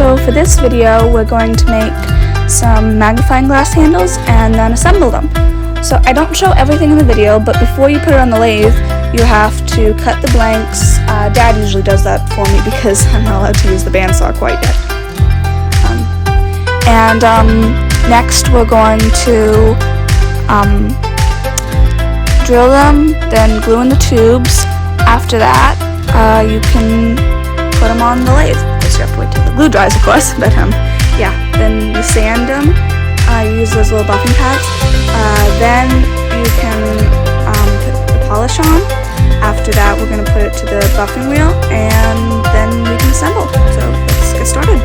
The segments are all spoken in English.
So for this video, we're going to make some magnifying glass handles and then assemble them. So I don't show everything in the video, but before you put it on the lathe, you have to cut the blanks. Dad usually does that for me because I'm not allowed to use the bandsaw quite yet. Next we're going to drill them, then glue in the tubes. After that, you can put them on the lathe. Of course, you have to wait till the glue dries, of course, but yeah. Then you sand them, use those little buffing pads. Then you can put the polish on. After that, we're going to put it to the buffing wheel, and then we can assemble. So let's get started.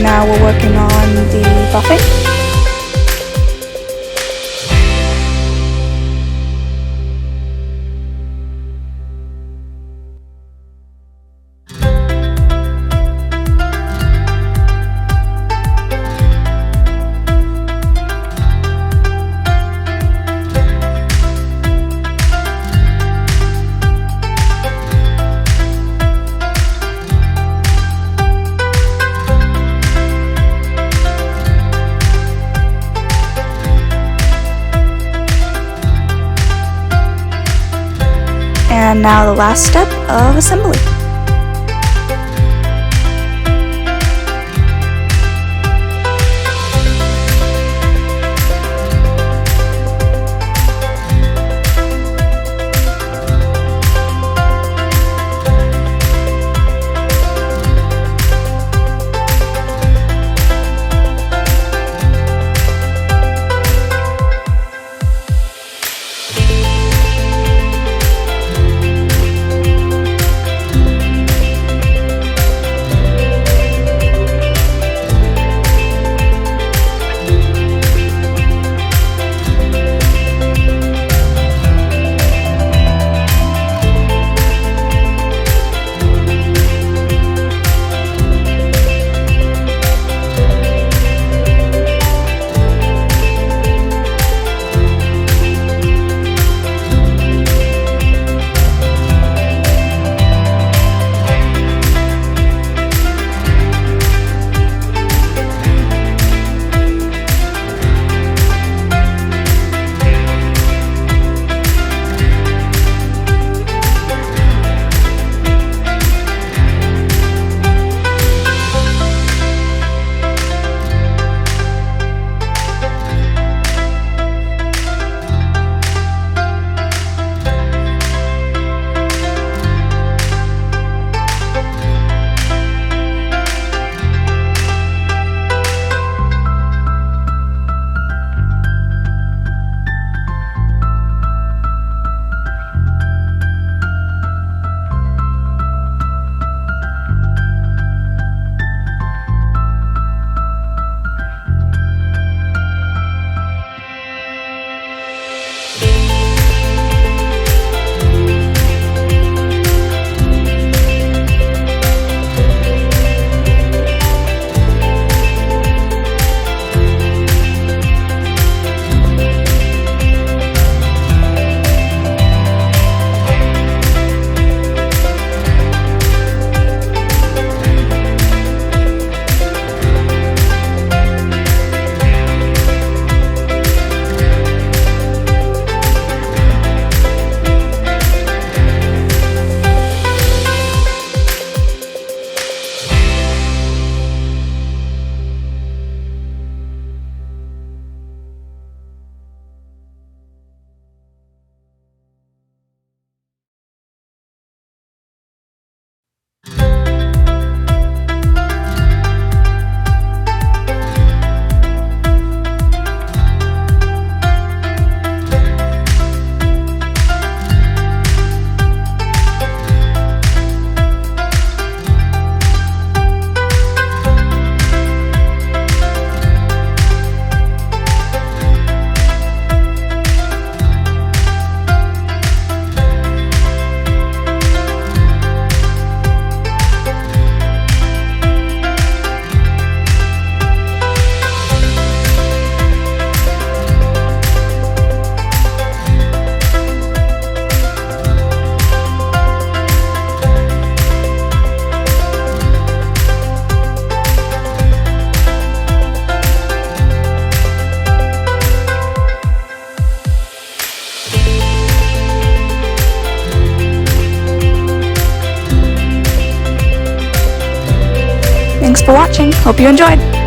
Now we're working on the buffing. And now the last step of assembly. Thanks for watching. Hope you enjoyed.